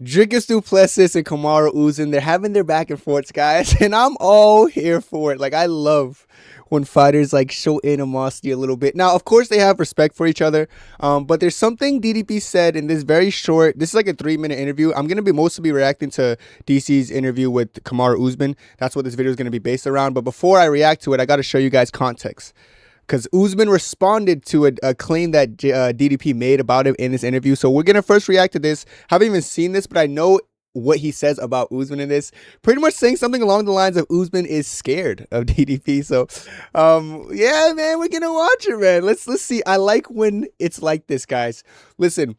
Dricus Plessis and Kamaru Usman, they're having their back and forths, guys, and I'm all here for it. Like, I love when fighters like show animosity a little bit. Now, of course, they have respect for each other, but there's something DDP said in this very short, this is like a 3-minute interview. I'm going to be mostly reacting to DC's interview with Kamaru Usman. That's what this video is going to be based around. But before I react to it, I got to show you guys context. Because Usman responded to a claim that DDP made about him in this interview. So we're going to first react to this. Haven't even seen this, but I know what he says about Usman in this. Pretty much saying something along the lines of Usman is scared of DDP. So, yeah, man, we're going to watch it, man. Let's see. I like when it's like this, guys. Listen.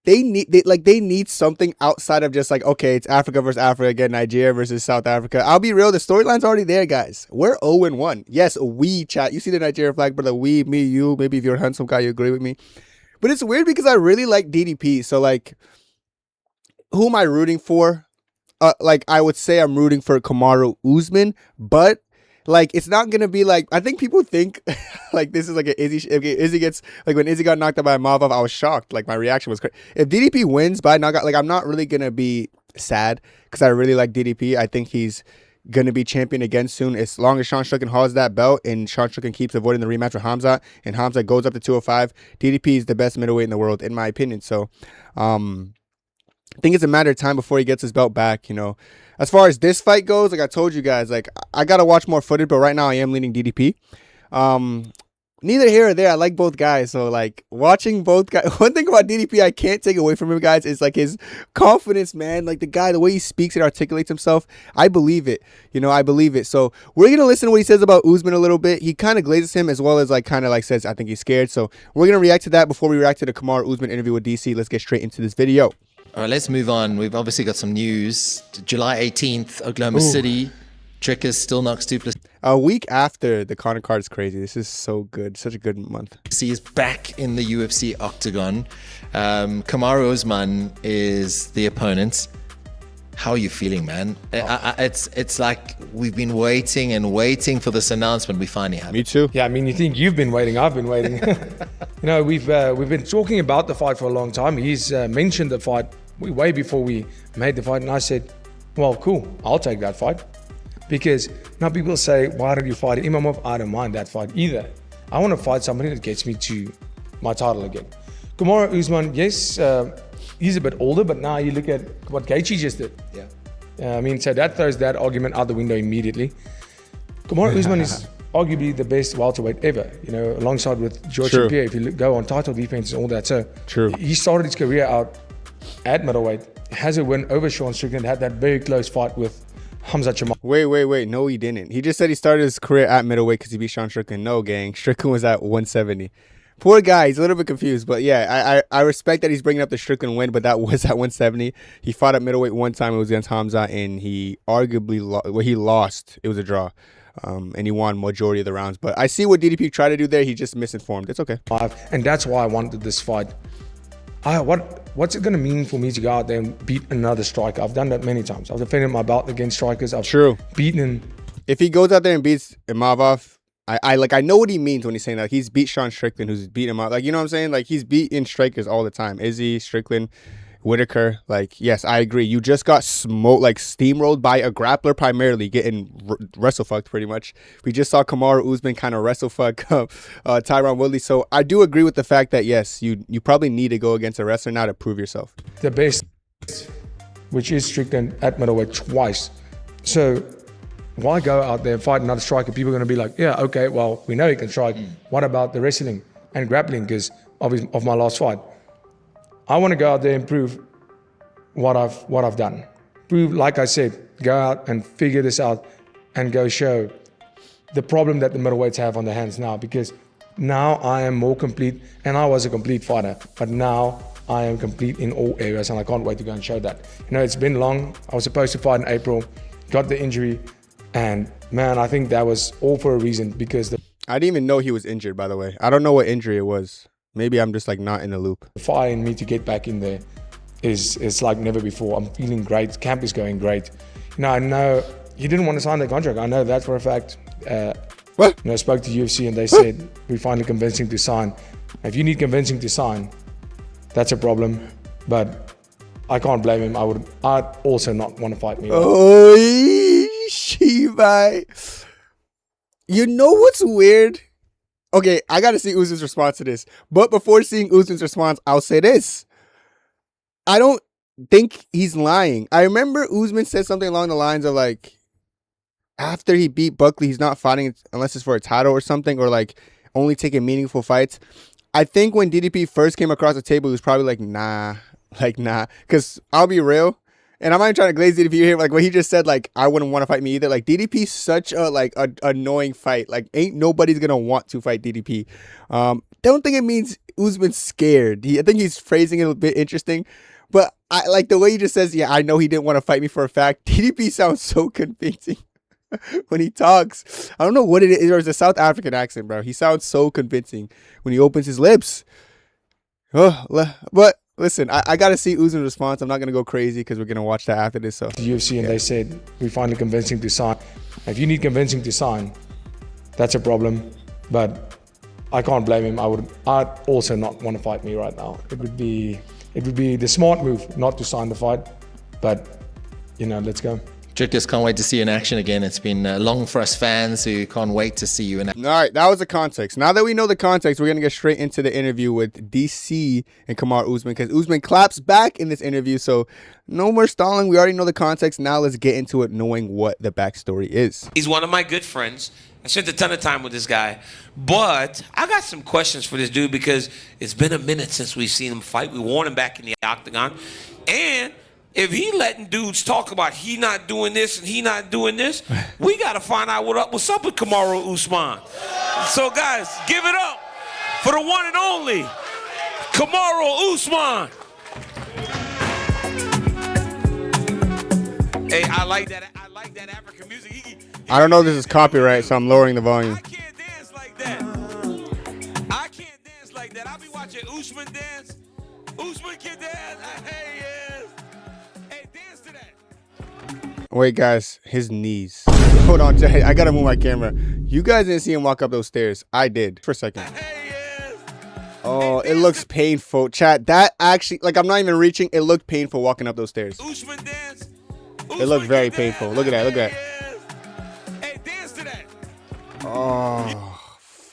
They need something outside of just like, okay, it's Africa versus Africa again, Nigeria versus South Africa. I'll be real, the storyline's already there, guys. We're 0-1. Yes, we chat. You see the Nigeria flag, brother. We, me, you. Maybe if you're a handsome guy, you agree with me. But it's weird because I really like DDP. So like, who am I rooting for? Like I would say I'm rooting for Kamaru Usman, but like, it's not going to be like, I think people think like this is like an Izzy, Izzy gets, like when Izzy got knocked out by Mavov, I was shocked. Like my reaction was crazy. If DDP wins by knockout, like I'm not really going to be sad because I really like DDP. I think he's going to be champion again soon. As long as Sean Strickland holds that belt and Sean Strickland keeps avoiding the rematch with Hamza and Hamza goes up to 205, DDP is the best middleweight in the world, in my opinion. So, I think it's a matter of time before he gets his belt back, you know. As far as this fight goes, like I told you guys, like I got to watch more footage, but right now I am leaning DDP. Neither here or there. I like both guys. So like watching both guys, one thing about DDP I can't take away from him, guys, is like his confidence, man. Like the way he speaks and articulates himself. I believe it. You know, I believe it. So we're going to listen to what he says about Usman a little bit. He kind of glazes him as well as like kind of like says, I think he's scared. So we're going to react to that before we react to the Kamaru Usman interview with DC. Let's get straight into this video. All right, let's move on. We've obviously got some news. July 18th, Oklahoma City. Dricus still knocks Plessis. A week after the Conor card is crazy. This is so good. Such a good month. He is back in the UFC octagon. Kamaru Usman is the opponent. How are you feeling, man? It's like we've been waiting and waiting for this announcement. We finally have it. Me too. Yeah, I mean, you think you've been waiting. I've been waiting. You know, we've been talking about the fight for a long time. He's mentioned the fight way before we made the fight. And I said, well, cool. I'll take that fight. Because now people say, why did you fight Imamov? I don't mind that fight either. I want to fight somebody that gets me to my title again. Kamaru Usman, yes, he's a bit older, but now you look at what Gaethje just did. Yeah. I mean, so that throws that argument out the window immediately. Kamaru Usman is arguably the best welterweight ever, you know, alongside with George St. Pierre, if you go on title defense and all that. So he started his career out at middleweight, has a win over Sean Strickland, had that very close fight with Hamza Chimaev. Wait. No, he didn't. He just said he started his career at middleweight because he beat Sean Strickland. No, gang. Strickland was at 170. Poor guy. He's a little bit confused. But yeah, I respect that he's bringing up the Strickland win, but that was at 170. He fought at middleweight one time. It was against Hamza, and he arguably he lost. It was a draw. And he won majority of the rounds. But I see what DDP tried to do there. He just misinformed. It's okay. And that's why I wanted this fight. What's it going to mean for me to go out there and beat another striker? I've done that many times. I've defended my belt against strikers. I've beaten. If he goes out there and beats Imavov, I know what he means when he's saying that. He's beat Sean Strickland, who's beat him out. Like, you know what I'm saying? Like, he's beating strikers all the time. Izzy, Strickland, Whitaker. Like, yes, I agree. You just got smoked, like steamrolled by a grappler primarily, getting wrestle fucked pretty much. We just saw Kamaru Usman kind of wrestle fuck Tyron Woodley. So I do agree with the fact that, yes, you probably need to go against a wrestler now to prove yourself. The best, which is Strickland at middleweight twice. So why go out there and fight another striker? People are going to be like, yeah, okay, well, we know he can strike. What about the wrestling and grappling because of my last fight? I want to go out there and prove what I've done. Prove, like I said, go out and figure this out and go show the problem that the middleweights have on their hands now, because now I am more complete, and I was a complete fighter, but now I am complete in all areas, and I can't wait to go and show that. You know, it's been long. I was supposed to fight in April, got the injury, and man, I think that was all for a reason, because I didn't even know he was injured, by the way. I don't know what injury it was. Maybe I'm just like not in the loop. The fire in me to get back in there is like never before. I'm feeling great. Camp is going great. You know, I know he didn't want to sign the contract. I know that for a fact. What? You know, I spoke to UFC and they said, we finally convinced him to sign. If you need convincing to sign, that's a problem. But I can't blame him. I'd also not want to fight me. Oh, Shibai. You know what's weird? Okay, I got to see Usman's response to this. But before seeing Usman's response, I'll say this. I don't think he's lying. I remember Usman said something along the lines of like, after he beat Buckley, he's not fighting unless it's for a title or something, or like only taking meaningful fights. I think when DDP first came across the table, he was probably like, nah. Because I'll be real, and I'm not even trying to glaze DDP here. Like what he just said, like I wouldn't want to fight me either. Like DDP's such a annoying fight. Like ain't nobody's gonna want to fight DDP. Don't think it means Usman's scared. I think he's phrasing it a bit interesting. But I like the way he just says, yeah, I know he didn't want to fight me for a fact. DDP sounds so convincing when he talks. I don't know what it is. Or it's a South African accent, bro. He sounds so convincing when he opens his lips. Oh, but listen, I got to see Usman's response. I'm not going to go crazy because we're going to watch that after this. So The UFC, and they said, we finally convinced him to sign. If you need convincing to sign, that's a problem. But I can't blame him. I'd also not want to fight me right now. It would be the smart move not to sign the fight, but let's go. Dricus, can't wait to see you in action again. It's been long for us fans who can't wait to see you in action. All right, that was the context. Now that we know the context, we're going to get straight into the interview with DC and Kamaru Usman, because Usman claps back in this interview, so no more stalling. We already know the context. Now let's get into it knowing what the backstory is. He's one of my good friends. I spent a ton of time with this guy, but I got some questions for this dude because it's been a minute since we've seen him fight. We want him back in the octagon, and if he letting dudes talk about he not doing this and he not doing this, we got to find out what's up with Kamaru Usman. So guys, give it up for the one and only Kamaru Usman. Hey, I like that African music. I don't know if this is copyright, so I'm lowering the volume. I can't dance like that. I'll be watching Usman dance. Usman can dance. Hey, yes. Hey, dance to that. Wait, guys, his knees. Hold on, I gotta move my camera. You guys didn't see him walk up those stairs. I did for a second. Hey, yes. Oh, it looks painful. Chat, that actually, like, I'm not even reaching. It looked painful walking up those stairs. Usman dance. It looked very painful. Look at that. Look at that. Hey, dance to that. Oh,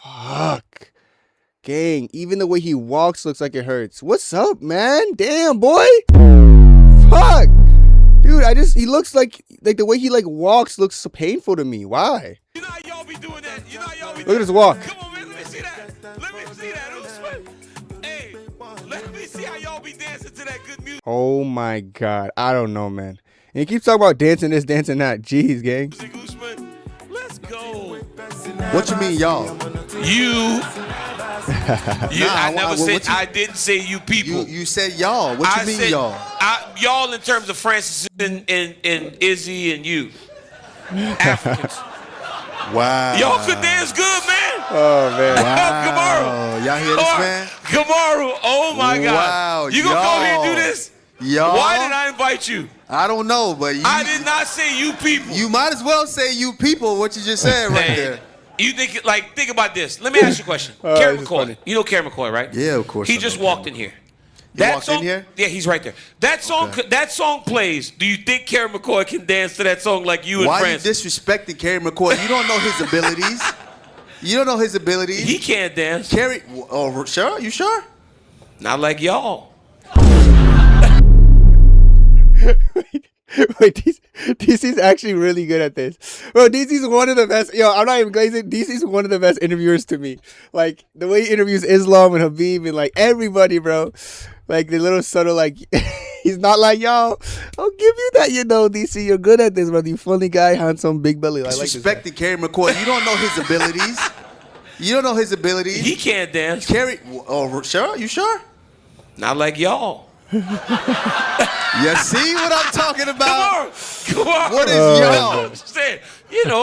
fuck. Gang, even the way he walks looks like it hurts. What's up, man? Damn, boy. Fuck. Dude, he looks like the way he walks looks so painful to me. Why? You know how y'all be doing that. Look at his walk. Come on, man. Let me see that. Usman. Hey, let me see how y'all be dancing to that good music. Oh my God. I don't know, man. And he keeps talking about dancing this, dancing that. Jeez, gang. Usman, let's go. What you mean, y'all? You. Nah, I didn't say you people. You said y'all. What you mean, said, y'all? Y'all in terms of Francis and Izzy and you. Africans. Wow. Y'all could dance good, man. Oh, man. Kamaru. Y'all hear this, man? Kamaru. Oh, my God. Wow. You gonna come here and do this? Y'all. Why did I invite you? I don't know, but I did not say you people. You might as well say you people, what you just said right there. You think about this. Let me ask you a question. Karen McCoy. funny. You know Karen McCoy, right? Yeah, of course. He I just know walked Karen. in here. He walked in here? Yeah, he's right there. That song plays. Do you think Karen McCoy can dance to that song like you and Why Francis? you disrespecting Kerry McCoy? You don't know his abilities. You don't know his abilities. He can't dance. Kerry, oh, sure? You sure? Not like y'all. Wait, DC's actually really good at this. Bro, DC's one of the best. Yo, I'm not even glazing. DC's one of the best interviewers to me. Like, the way he interviews Islam and Habib and, like, everybody, bro. Like, the little subtle, like, he's not like, y'all, I'll give you that, DC. You're good at this, brother. You funny guy, handsome, big belly. I like this guy. Disrespecting Kerry McCoy. You don't know his abilities. You don't know his abilities. He can't dance. Kerry, oh, sure? You sure? Not like y'all. You see what I'm talking about? Come on. What is y'all? I'm saying,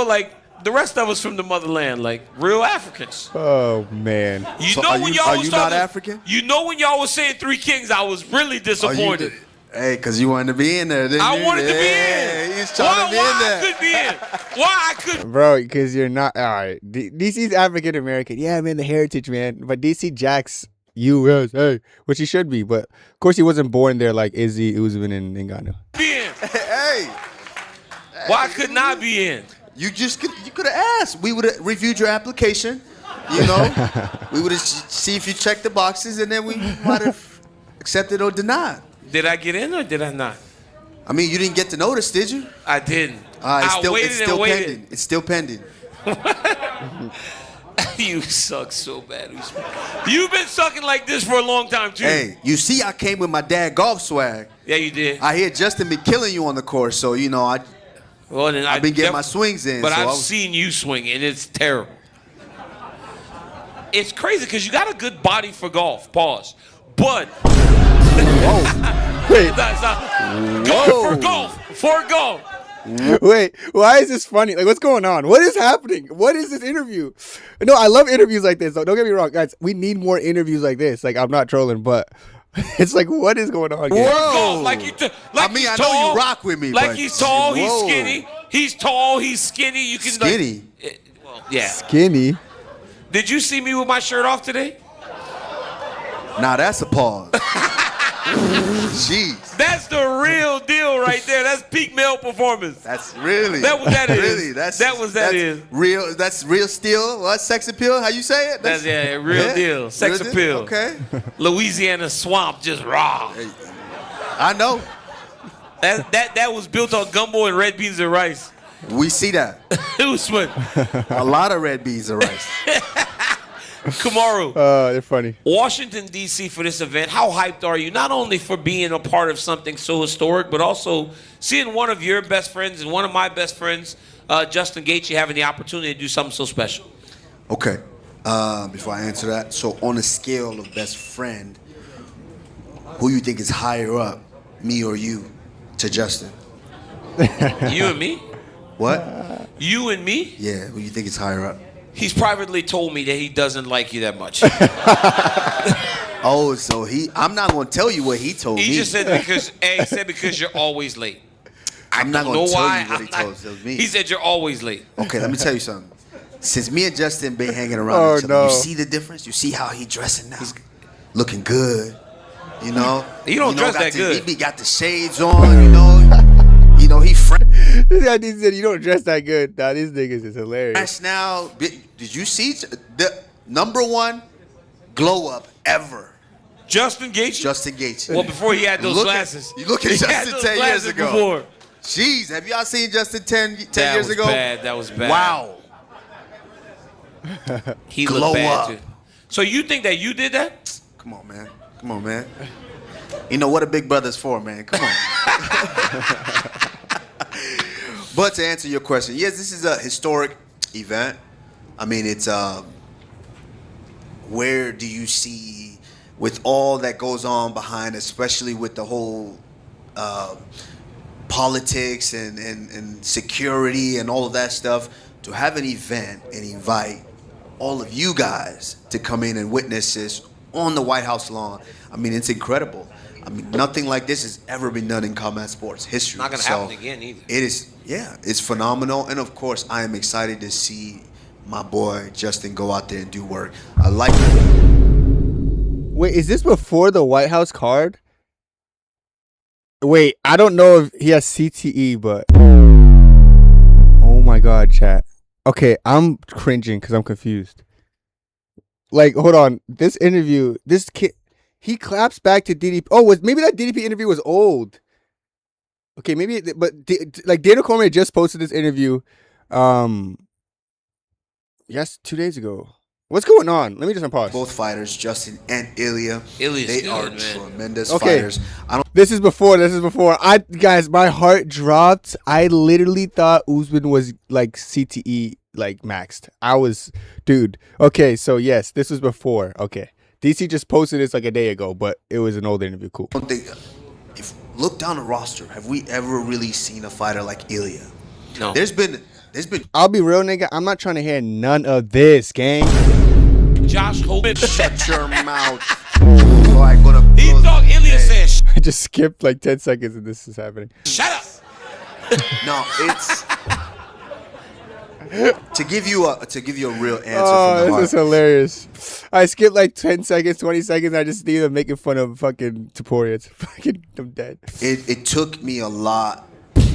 like the rest of us from the motherland, like real Africans. Oh, man. So are you not African? You know when y'all was saying Three Kings, I was really disappointed. Hey, because you wanted to be in there, didn't you? I wanted to be in. in. He's trying to be in there. I could be in. Why I couldn't? Bro, because you're not. All right. DC's African American. Yeah, man, the heritage, man. But DC Jax USA, which he should be. But of course, he wasn't born there like Izzy, Usman, and Ngannou. Be in. Hey, Why could not be in? you could have asked. We would have reviewed your application. You know, we would have see if you checked the boxes, and then we might have accepted or denied. Did I get in or did I not? I mean, you didn't get the notice, did you? I didn't. It's I waited still and waited. pending. It's still pending. You suck so bad. You've been sucking like this for a long time, too. Hey, you see, I came with my dad golf swag. Yeah, you did. I hear Justin been killing you on the course, so you know I've been getting my swings in. But so I've seen you swing, and it's terrible. It's crazy because you got a good body for golf. Pause. But Wait, for golf. wait. Why is this funny? Like, what's going on? What is happening? What is this interview? No, I love interviews like this. Though. Don't get me wrong, guys. We need more interviews like this. Like, I'm not trolling, but it's like, what is going on? Here? Whoa. Like I mean, I know you rock with me. Like but he's tall, he's whoa. skinny. He's tall, he's skinny. You can Skinny? Well, yeah. Skinny. Did you see me with my shirt off today? Nah, that's a pause. Jeez. That's the real deal right there. That's peak male performance. That's really. That what that is. Really, That's real. That's real steel. What sex appeal? How you say it? That's real deal. Sex Real appeal. Okay. Louisiana swamp just raw. I know. That was built on gumbo and red beans and rice. We see that. Usman. A lot of red beans and rice. Kamaru. They're funny. Washington, D.C. for this event. How hyped are you? Not only for being a part of something so historic, but also seeing one of your best friends and one of my best friends, Justin Gaethje, having the opportunity to do something so special. Okay. Before I answer that, so on a scale of best friend, who you think is higher up, me or you, to Justin? You and me? What? You and me? Yeah, who you think is higher up? He's privately told me that he doesn't like you that much. Oh, so I'm not going to tell you what he told me. He just said because you're always late. I'm not going to tell you what he told me. He said you're always late. Okay, let me tell you something. Since me and Justin been hanging around each other, you see the difference? You see how he dressing now? He's looking good, you know? You don't dress that good. He got the shades on, you know? He fresh This guy said you don't dress that good. Nah, these niggas is hilarious. now. Did you see the #1 glow up ever? Justin Gaethje? Justin Gaethje. Well, before he had those glasses. You look at He had Justin those 10 years glasses ago. Before. Jeez, have y'all seen Justin 10 That years was ago? bad. That was bad. Wow. He Glow looked bad, up. too. So you think that you did that? Come on, man. You know what a big brother's for, man. Come on. But to answer your question, yes, this is a historic event. I mean, it's where do you see, with all that goes on behind, especially with the whole politics and security and all of that stuff, to have an event and invite all of you guys to come in and witness this on the White House lawn. I mean, it's incredible. I mean, nothing like this has ever been done in combat sports history. Not going to happen again either. It is, yeah, it's phenomenal. And of course, I am excited to see my boy Justin go out there and do work. I like Wait, is this before the White House card? Wait, I don't know if he has CTE, but oh my God, chat. Okay, I'm cringing because I'm confused. Like, hold on. This interview, this kid, he claps back to DDP. Oh, maybe that DDP interview was old. Okay, maybe, but like Dana Cormier just posted this interview. Yes, 2 days ago. What's going on? Let me just unpause. both fighters, Justin and Ilya. Ilya's They good, are man. tremendous Okay. fighters. I don't This is before. Guys, my heart dropped. I literally thought Usman was like CTE, like maxed. Dude. Okay, so yes, this was before. Okay. DC just posted this like a day ago, but it was an old interview. Cool. think. If look down the roster, have we ever really seen a fighter like Ilya? No. There's been I'll be real, nigga. I'm not trying to hear none of this, gang. Josh Hogan. shut your mouth. So I'm gonna He close- thought Ilya Hey, said, I just skipped like 10 seconds and this is happening. shut up. No, it's To give you a real answer Oh, from the this heart. is hilarious. I skipped like 10 seconds, 20 seconds. I just need them making fun of fucking Taporia. It's fucking, I'm dead. It took me a lot.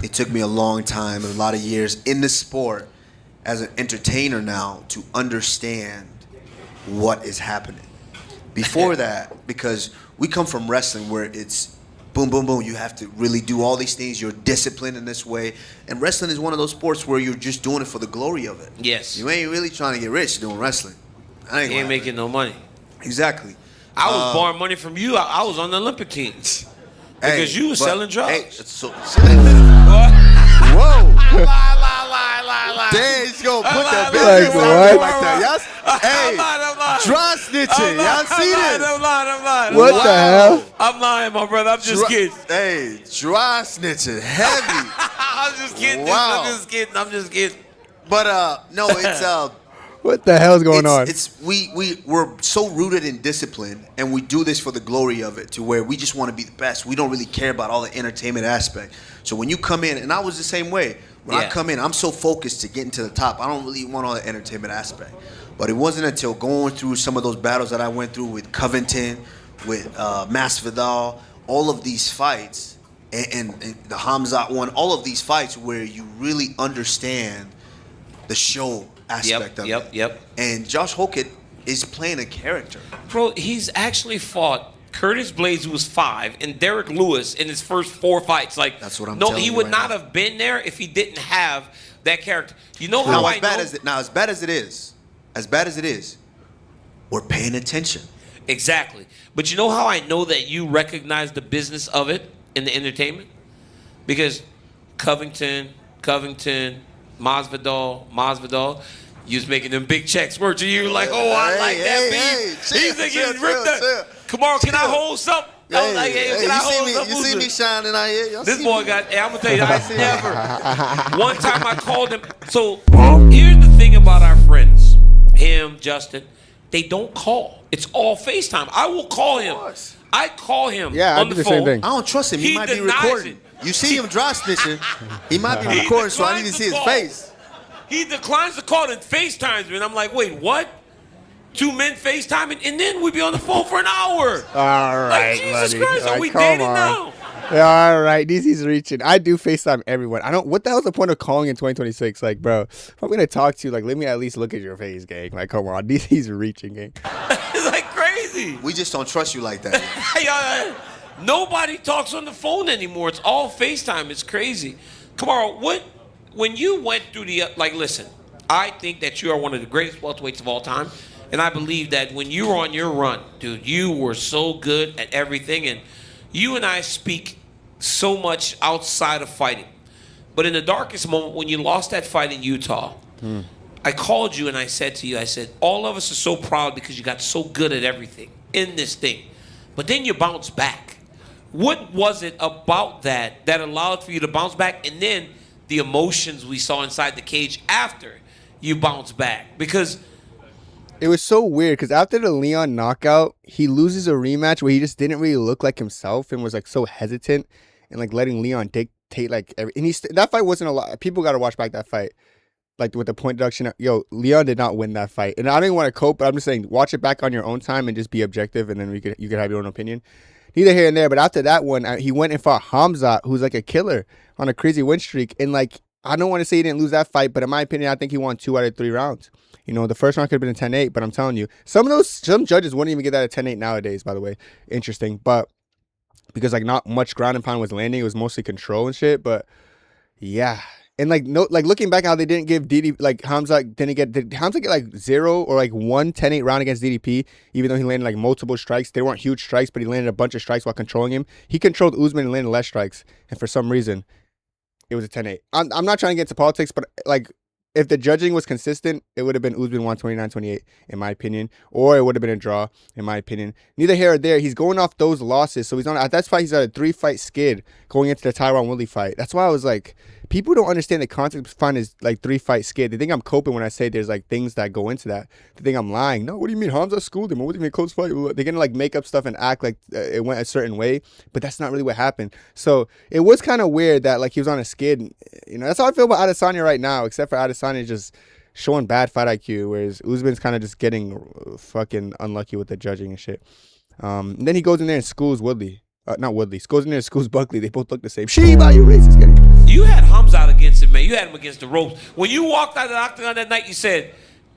It took me a long time, a lot of years in the sport as an entertainer now to understand what is happening. Before that, because we come from wrestling where it's boom, boom, boom. You have to really do all these things. You're disciplined in this way. And wrestling is one of those sports where you're just doing it for the glory of it. Yes. You ain't really trying to get rich doing wrestling. I He ain't making no money. Exactly. I was borrowing money from you. I was on the Olympic teams. Because you was selling drugs. Hey, so, What? whoa. Lie. Damn, he's gonna put that Like business what? out there like that. Y'all, I'm hey, lying. draw snitching. Y'all see this? I'm lying. What the hell? I'm lying, my brother. I'm just kidding. Hey, dry snitching, heavy. I'm just kidding. Wow. I'm just kidding. But no, it's What the hell's going on? we're so rooted in discipline, and we do this for the glory of it, to where we just want to be the best. We don't really care about all the entertainment aspect. So when you come in, and I was the same way. When I come in, I'm so focused to getting to the top. I don't really want all the entertainment aspect. But it wasn't until going through some of those battles that I went through with Covington, with Masvidal, all of these fights, and the Hamzat one, all of these fights where you really understand the show aspect of it. Yep. And Josh Hockett is playing a character. Bro, he's actually fought Curtis Blades, who was 5, and Derek Lewis in his first 4 fights. Like, That's what I'm no, telling he you would right not now. have been there if he didn't have that character. You know Now, how as I bad know? as it is, we're paying attention. Exactly. But you know how I know that you recognize the business of it in the entertainment? Because Covington, Masvidal, you was making them big checks, weren't you? You were like, oh, I like that beef. He's like, chill, rip that. Kamaru, can I hold something? I was like, hey, can I hold something? you see me shining out here? Y'all This see boy me? got, I'm going to tell you, I never. One time I called him. So here's the thing about our friends, him, Justin, they don't call. It's all FaceTime. I will call him. course. I call him Yeah, I on do the the same phone. thing. I don't trust him. He might be denies recording. it. You see him dry snitching. He might be He recording, so I need to declines see the his call. face. He declines the call and FaceTimes me. And I'm like, wait, what? 2 men FaceTiming, and then we be on the phone for an hour. All right, Like, Jesus buddy. Christ, are Like, we come dating on. now? Yeah, all right, DC's reaching. I do FaceTime everyone. I don't. What the hell's the point of calling in 2026? Like, bro, if I'm gonna talk to you, like, let me at least look at your face, gang. Like, come on, DC's reaching, gang. It's like crazy. We just don't trust you like that. Nobody talks on the phone anymore. It's all FaceTime. It's crazy. Kamaru, when you went through the, like, listen, I think that you are one of the greatest welterweights of all time. And I believe that when you were on your run, dude, you were so good at everything. And you and I speak so much outside of fighting. But in the darkest moment, when you lost that fight in Utah, I called you and I said to you, I said, all of us are so proud because you got so good at everything in this thing. But then you bounced back. What was it about that allowed for you to bounce back? And then the emotions we saw inside the cage after you bounced back. Because It was so weird because after the Leon knockout, he loses a rematch where he just didn't really look like himself and was like so hesitant and like letting Leon dictate like every. And that fight wasn't a lot. People got to watch back that fight, like with the point deduction. Yo, Leon did not win that fight, and I don't even want to cope. But I'm just saying, watch it back on your own time and just be objective, and then you could have your own opinion. Neither here and there. But after that one, he went and fought Hamzat, who's like a killer on a crazy win streak, and like I don't want to say he didn't lose that fight, but in my opinion, I think he won 2 out of 3 rounds. You know, the first round could have been a 10-8, but I'm telling you, some judges wouldn't even get that a 10-8 nowadays, by the way. Interesting. But because like not much ground and pound was landing, it was mostly control and shit. But yeah. And like looking back how they didn't give DDP, like Hamzat did Hamzat get like 0 or like 1 10-8 round against DDP, even though he landed like multiple strikes. They weren't huge strikes, but he landed a bunch of strikes while controlling him. He controlled Usman and landed less strikes. And for some reason, it was a 10-8. I'm not trying to get into politics, but like if the judging was consistent, it would have been Usman 129-28, in my opinion, or it would have been a draw, in my opinion. Neither here or there. He's going off those losses, so that's why he's at a 3-fight skid going into the Tyron Woodley fight. That's why I was like, people don't understand the concept behind his like 3-fight skid. They think I'm coping when I say there's like things that go into that. They think I'm lying. No, what do you mean? Hamza schooled him. What do you mean close fight? They're gonna like make up stuff and act like it went a certain way, but that's not really what happened. So it was kind of weird that like he was on a skid. You know, that's how I feel about Adesanya right now, except for Adesanya. Adesanya is just showing bad fight IQ, whereas Usman's kind of just getting fucking unlucky with the judging and shit. And then he goes in there and schools Woodley. Not Woodley. Goes in there and schools Buckley. They both look the same. Sheba, you racist. You had Hamza out against him, man. You had him against the ropes. When you walked out of the octagon that night, you said,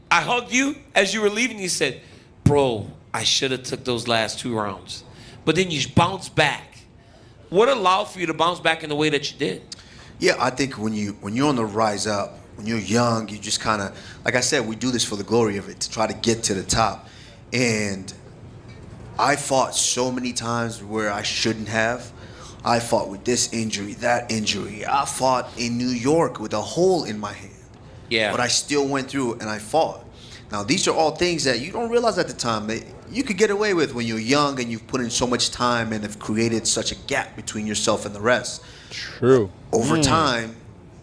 I hugged you as you were leaving. You said, bro, I should have took those last 2 rounds. But then you bounced back. What allowed for you to bounce back in the way that you did? Yeah, I think when you're on the rise up, when you're young, you just kind of, like I said, we do this for the glory of it, to try to get to the top. And I fought so many times where I shouldn't have. I fought with this injury, that injury. I fought in New York with a hole in my hand. Yeah. But I still went through and I fought. Now, these are all things that you don't realize at the time that you could get away with when you're young and you've put in so much time and have created such a gap between yourself and the rest. True. Over time,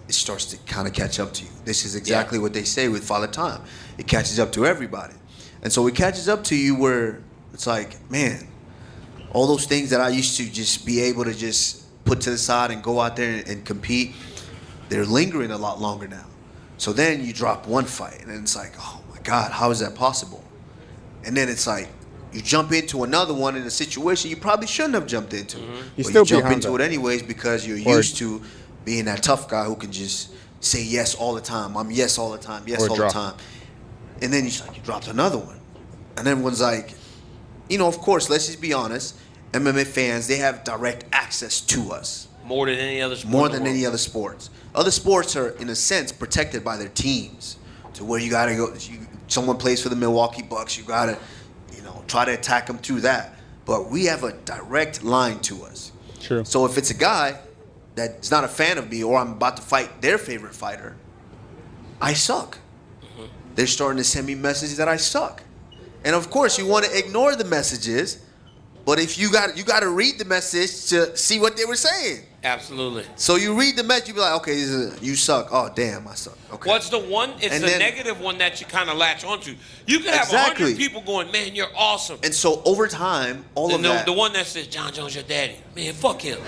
it starts to kind of catch up to you. This is exactly what they say with Father Time. It catches up to everybody. And so it catches up to you where it's like, man, all those things that I used to just be able to just put to the side and go out there and compete, they're lingering a lot longer now. So then you drop one fight, and then it's like, oh my God, how is that possible? And then it's like, you jump into another one in a situation you probably shouldn't have jumped into. You But still you jump behind into them. it anyways because you're used to being that tough guy who can just say yes all the time. I'm yes all the time, yes Or all drop. the time. And then you dropped another one. And everyone's like, you know, of course, let's just be honest. MMA fans, they have direct access to us. More than any other sport. More in the than world. any other sports. Other sports are, in a sense, protected by their teams. To where you got to go, someone plays for the Milwaukee Bucks, you got to, try to attack them through that. But we have a direct line to us. True. So if it's a guy that's not a fan of me or I'm about to fight their favorite fighter, I suck. They're starting to send me messages that I suck. And of course, you want to ignore the messages, but if you got to read the message to see what they were saying. Absolutely. So you read the message, you be like, okay, you suck. Oh, damn, I suck. Okay. What's the one? It's And the then- negative one that you kind of latch onto. You could have Exactly. 100 people going, man, you're awesome. And so over time, all of that. The one that says, John Jones, your daddy. Man, fuck him.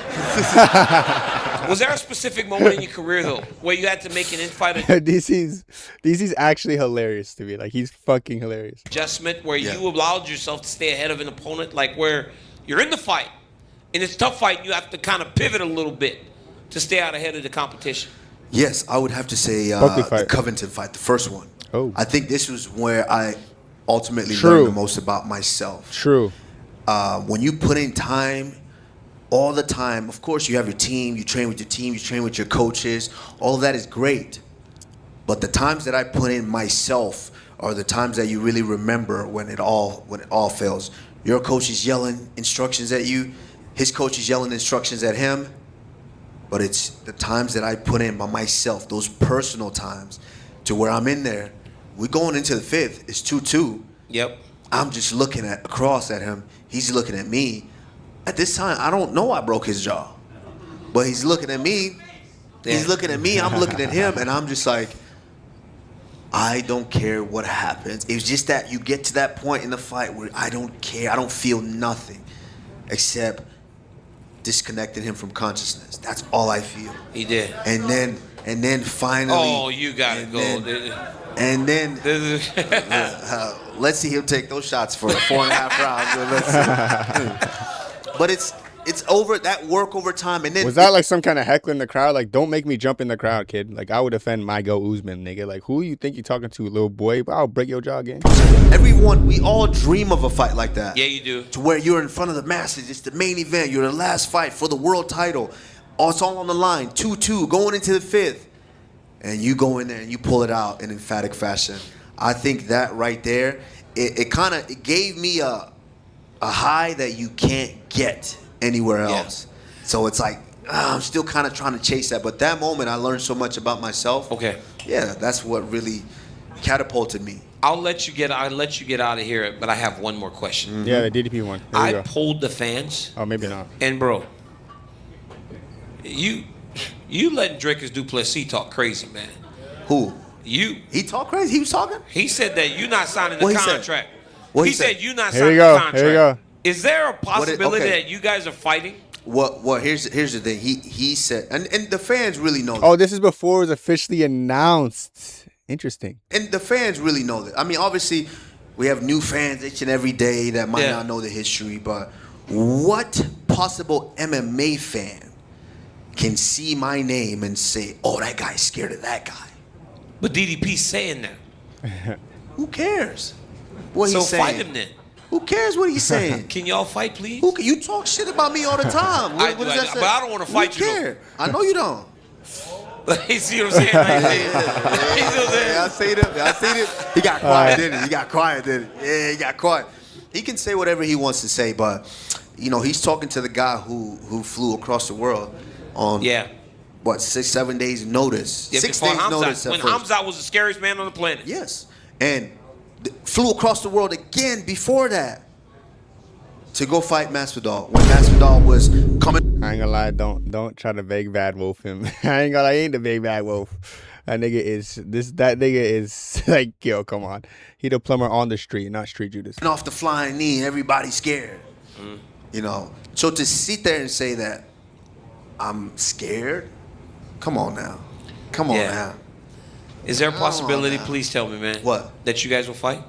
Was there a specific moment in your career, though, where you had to make an in-fight DC's actually hilarious to me. Like, he's fucking hilarious. adjustment where Yeah. you allowed yourself to stay ahead of an opponent, like where you're in the fight, and it's a tough fight, and you have to kind of pivot a little bit to stay out ahead of the competition? Yes, I would have to say Buckley the fight. Covington fight, the first one. Oh. I think this was where I ultimately True. learned the most about myself. True. When you put in time, all the time, of course you have your team, you train with your team, you train with your coaches, all of that is great. But the times that I put in myself are the times that you really remember when it all fails. Your coach is yelling instructions at you, his coach is yelling instructions at him. But it's the times that I put in by myself, those personal times, to where I'm in there. We're going into the fifth. It's 2-2. Yep. I'm just looking across at him. He's looking at me. At this time, I don't know I broke his jaw. But he's looking at me. He's looking at me. I'm looking at him. And I'm just like, I don't care what happens. It's just that you get to that point in the fight where I don't care. I don't feel nothing except disconnecting him from consciousness. That's all I feel. He did. And then finally. Oh, you got to and go. And then let's see him take those shots for 4.5 rounds. Let's see. But it's over that work over time. And then Was that like some kind of heckler in the crowd? Like, don't make me jump in the crowd, kid. Like, I would offend my go Usman, nigga. Like, who you think you talking to, little boy? I'll break your jaw again. everyone, we all dream of a fight like that. Yeah, you do. To where you're in front of the masses. It's the main event. You're the last fight for the world title. It's all on the line. 2-2 going into the fifth. And you go in there and you pull it out in emphatic fashion. I think that right there, it gave me a high that you can't get anywhere else. So it's like, I'm still kind of trying to chase that. But that moment, I learned so much about myself. Okay. Yeah, that's what really catapulted me. I'll let you get out of here, but I have one more question. Yeah, the DDP one. There you I go. polled the fans, Oh, maybe not. and bro, you letting Dricus do Plessis talk crazy, man. Who? You. He talked crazy? He was talking? He said that you're not signing the What he said? contract. What he he said said? you're not Here we signing go. the contract. Here we go. Is there a possibility okay. that you guys are fighting? Well, here's the thing. He said, and the fans really know. Oh, this is before it was officially announced. Interesting. And the fans really know that. I mean, obviously, we have new fans each and every day that might not know the history, but what possible MMA fan can see my name and say, oh, that guy's scared of that guy? But DDP's saying that. Who cares what So he's saying? fight him then. Who cares what he's saying? Can y'all fight, please? You talk shit about me all the time. I do, but I don't want to fight you. Care? I know you don't. You see what I'm saying? I see it. He got quiet, didn't he? Yeah, he got quiet. He can say whatever he wants to say, but he's talking to the guy who flew across the world on 6-7 days notice. Yeah, 6 before days Hamzat, notice. when Hamzat was the scariest man on the planet. Yes, and flew across the world again before that to go fight Masvidal when Masvidal was coming. I ain't gonna lie, don't try to big bad wolf him. I ain't gonna lie, he ain't the big bad wolf. That nigga is like, yo, come on. He the plumber on the street, not Street Judas. Off the flying knee and everybody's scared. So to sit there and say that I'm scared, come on now. Is there a possibility, please tell me, man, that you guys will fight?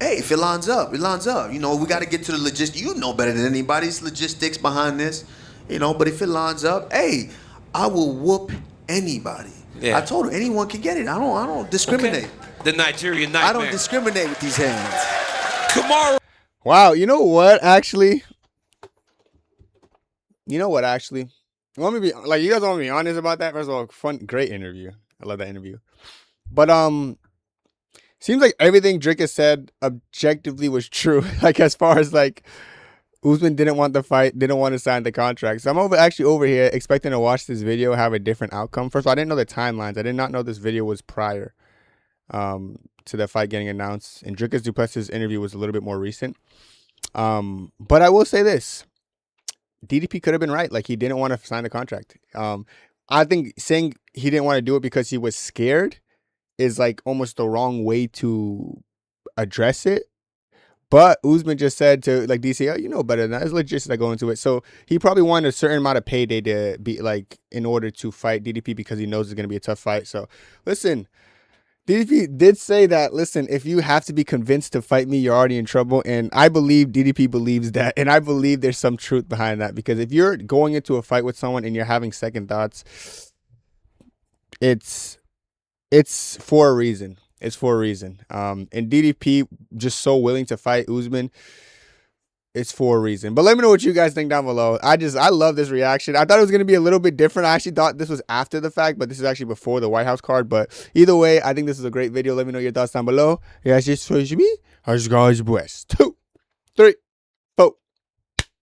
Hey, if it lines up, it lines up. We got to get to the logistics. You know better than anybody's logistics behind this. But if it lines up, hey, I will whoop anybody. Yeah. I told her anyone can get it. I don't discriminate. Okay. The Nigerian nightmare. I don't discriminate with these hands. Kamaru. Wow, you know what? Actually, you want me to be like, you guys want me to be honest about that? First of all, great interview. I love that interview. But seems like everything Dricus said objectively was true. Like, as far as like Usman didn't want the fight, didn't want to sign the contract. So I'm actually over here expecting to watch this video have a different outcome. First of all, I didn't know the timelines. I did not know this video was prior to the fight getting announced. And Dricus du Plessis' interview was a little bit more recent. But I will say this. DDP could have been right. Like, he didn't want to sign the contract. I think saying he didn't want to do it because he was scared is like almost the wrong way to address it. But Usman just said to like DC, oh, you know better than that. It's legit that go into it. So he probably wanted a certain amount of payday to be like in order to fight DDP because he knows it's going to be a tough fight. So listen, DDP did say that, listen, if you have to be convinced to fight me, you're already in trouble. And I believe DDP believes that. And I believe there's some truth behind that, because if you're going into a fight with someone and you're having second thoughts, it's for a reason. It's for a reason. And DDP just so willing to fight Usman, it's for a reason. But let me know what you guys think down below. I love this reaction. I thought it was going to be a little bit different. I actually thought this was after the fact, but this is actually before the White House card. But either way, I think this is a great video. Let me know your thoughts down below. Yeah, just me. As guys, West 2, 3.